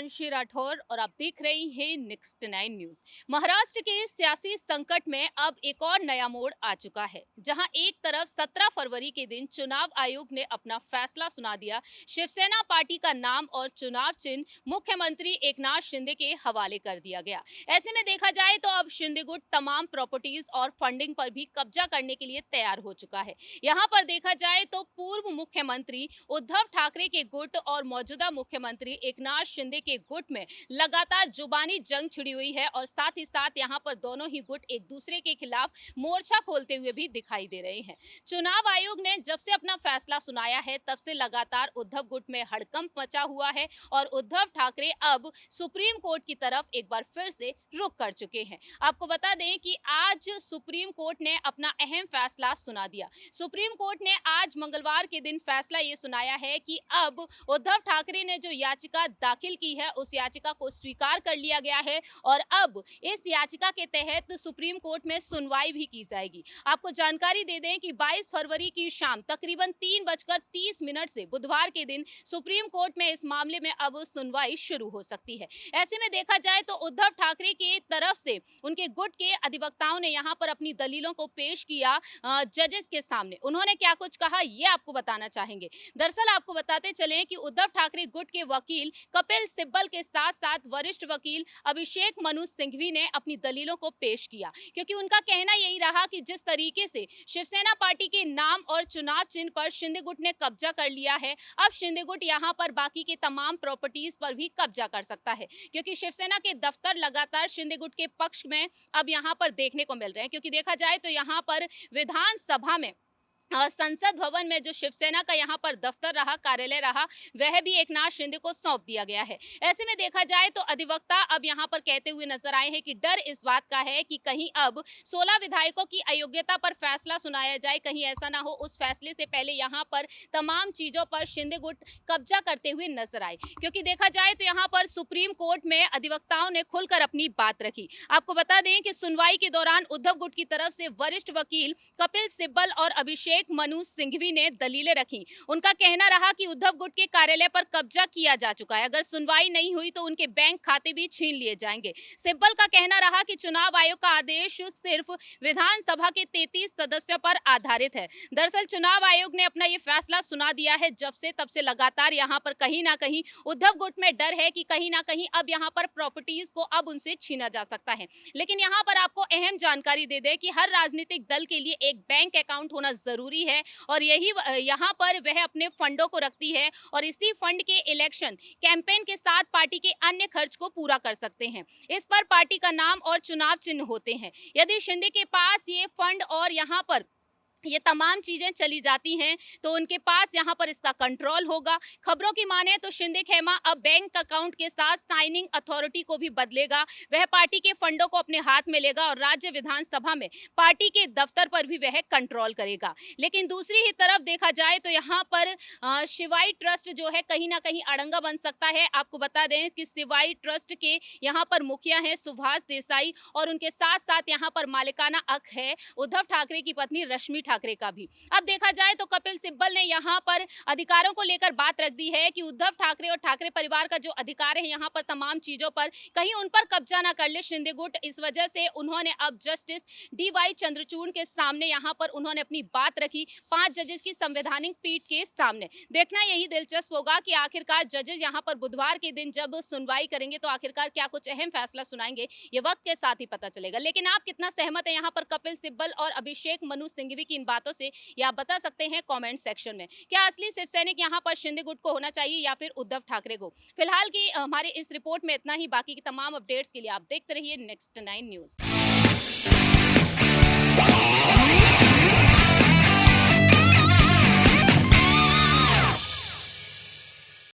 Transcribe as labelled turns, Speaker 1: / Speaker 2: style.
Speaker 1: हिमांशी राठौर और आप देख रहे हैं नेक्स्ट 9 न्यूज। महाराष्ट्र के सियासी संकट में अब एक और नया मोड़ आ चुका है, जहां एक तरफ 17 फरवरी के दिन चुनाव आयोग ने अपना फैसला सुना दिया। शिवसेना पार्टी का नाम और चुनाव चिन्ह मुख्यमंत्री एकनाथ शिंदे के हवाले कर दिया गया। ऐसे में देखा जाए तो अब शिंदे गुट तमाम प्रॉपर्टीज और फंडिंग पर भी कब्जा करने के लिए तैयार हो चुका है। यहाँ पर देखा जाए तो पूर्व मुख्यमंत्री उद्धव ठाकरे के गुट और मौजूदा मुख्यमंत्री एकनाथ शिंदे के गुट में लगातार जुबानी जंग छिड़ी हुई है और साथ ही साथ यहाँ पर दोनों ही गुट एक दूसरे के खिलाफ मोर्चा खोलते हुए भी दिखाई दे रहे हैं। चुनाव आयोग ने जब से अपना फैसला सुनाया है तब से लगातार उद्धव गुट में हड़कंप मचा हुआ है और उद्धव ठाकरे अब सुप्रीम कोर्ट की तरफ एक बार फिर से रुख कर चुके हैं। आपको बता दें कि आज सुप्रीम कोर्ट ने अपना अहम फैसला सुना दिया। सुप्रीम कोर्ट ने आज मंगलवार के दिन फैसला ये सुनाया है कि अब उद्धव ठाकरे ने जो याचिका दाखिल की है उस याचिका को स्वीकार कर लिया गया है और अब इस याचिका के तहत सुप्रीम कोर्ट में सुनवाई भी की जाएगी। आपको जानकारी दे दें कि 22 फरवरी की शाम तकरीबन 3:30 से बुधवार के दिन सुप्रीम कोर्ट में इस मामले में अब सुनवाई शुरू हो सकती है। ऐसे में देखा जाए तो उद्धव ठाकरे की तरफ से उनके गुट के अधिवक्ताओं ने यहाँ पर अपनी दलीलों को पेश किया जजेस के सामने। उन्होंने क्या कुछ कहा ये आपको बताना चाहेंगे। दरअसल आपको बताते चलें कि उद्धव ठाकरे गुट के वकील कपिल सिब्बल के साथ साथ वरिष्ठ वकील अभिषेक मनु सिंघवी ने अपनी दलीलों को पेश किया, क्योंकि उनका कहना यही रहा कि जिस तरीके से शिवसेना पार्टी के नाम और चुनाव चिन्ह पर शिंदे गुट ने कब्जा कर लिया है, अब शिंदे गुट यहाँ पर बाकी के तमाम प्रॉपर्टीज पर भी कब्जा कर सकता है, क्योंकि शिवसेना के दफ्तर लगातार शिंदे गुट के पक्ष में अब यहाँ पर देखने को मिल रहे हैं। क्योंकि देखा जाए तो यहाँ पर विधानसभा में संसद भवन में जो शिवसेना का यहाँ पर दफ्तर रहा, कार्यालय रहा, वह भी एकनाथ शिंदे को सौंप दिया गया है। ऐसे में देखा जाए तो अधिवक्ता अब यहाँ पर कहते हुए नजर आए हैं कि डर इस बात का है कि कहीं अब 16 विधायकों की अयोग्यता पर फैसला सुनाया जाए, कहीं ऐसा ना हो उस फैसले से पहले यहाँ पर तमाम चीजों पर शिंदे गुट कब्जा करते हुए नजर आए। क्योंकि देखा जाए तो यहाँ पर सुप्रीम कोर्ट में अधिवक्ताओं ने खुलकर अपनी बात रखी। आपको बता दें कि सुनवाई के दौरान उद्धव गुट की तरफ से वरिष्ठ वकील कपिल सिब्बल और अभिषेक मनु सिंघवी ने दलीलें रखी। उनका कहना रहा कि उद्धव गुट के कार्यालय पर कब्जा किया जा चुका है, अगर सुनवाई नहीं हुई तो उनके बैंक खाते भी छीन लिए जाएंगे। सिब्बल का कहना रहा कि चुनाव आयोग का आदेश सिर्फ विधानसभा के 33 सदस्यों पर आधारित है। दरअसल चुनाव आयोग ने अपना ये फैसला सुना दिया है जब से तब से लगातार यहाँ पर कहीं ना कहीं उद्धव गुट में डर है कि कहीं ना कहीं अब यहाँ पर प्रॉपर्टीज को अब उनसे छीना जा सकता है। लेकिन यहाँ पर आपको अहम जानकारी दे दे कि हर राजनीतिक दल के लिए एक बैंक अकाउंट होना जरूरी है और यही यहाँ पर वह अपने फंडों को रखती है और इसी फंड के इलेक्शन कैंपेन के साथ पार्टी के अन्य खर्च को पूरा कर सकते हैं। इस पर पार्टी का नाम और चुनाव चिन्ह होते हैं। यदि शिंदे के पास ये फंड और यहाँ पर ये तमाम चीजें चली जाती हैं तो उनके पास यहाँ पर इसका कंट्रोल होगा। खबरों की माने तो शिंदे खेमा अब बैंक अकाउंट के साथ साइनिंग अथॉरिटी को भी बदलेगा, वह पार्टी के फंडों को अपने हाथ में लेगा और राज्य विधानसभा में पार्टी के दफ्तर पर भी वह कंट्रोल करेगा। लेकिन दूसरी ही तरफ देखा जाए तो यहाँ पर शिवाई ट्रस्ट जो है कहीं ना कहीं अड़ंगा बन सकता है। आपको बता दें कि शिवाई ट्रस्ट के यहाँ पर मुखिया हैं सुभाष देसाई और उनके साथ साथ यहाँ पर मालिकाना हक है उद्धव ठाकरे की पत्नी रश्मि ठाकरे का भी। अब देखा जाए तो कपिल सिब्बल ने यहाँ पर अधिकारों को लेकर बात रख दी है कि उद्धव ठाकरे और ठाकरे परिवार का जो अधिकार है यहाँ पर तमाम चीजों पर कहीं उन पर कब्जा ना कर ले शिंदे गुट। इस वजह से उन्होंने अब जस्टिस DY चंद्रचूड़ के सामने यहाँ पर उन्होंने अपनी बात रखी 5 जजेस की संवैधानिक पीठ के सामने। देखना यही दिलचस्प होगा कि आखिरकार जजेस यहाँ पर बुधवार के दिन जब सुनवाई करेंगे तो आखिरकार क्या कुछ अहम फैसला सुनाएंगे, ये वक्त के साथ ही पता चलेगा। लेकिन आप कितना सहमत है यहाँ पर कपिल सिब्बल और अभिषेक मनु सिंघवी की इन बातों से, ये आप बता सकते हैं कमेंट सेक्शन में। क्या असली शिव सैनिक यहाँ पर शिंदे गुट को होना चाहिए या फिर उद्धव ठाकरे को? फिलहाल की हमारे इस रिपोर्ट में इतना ही। बाकी की तमाम अपडेट्स के लिए आप देखते रहिए नेक्स्ट 9 न्यूज।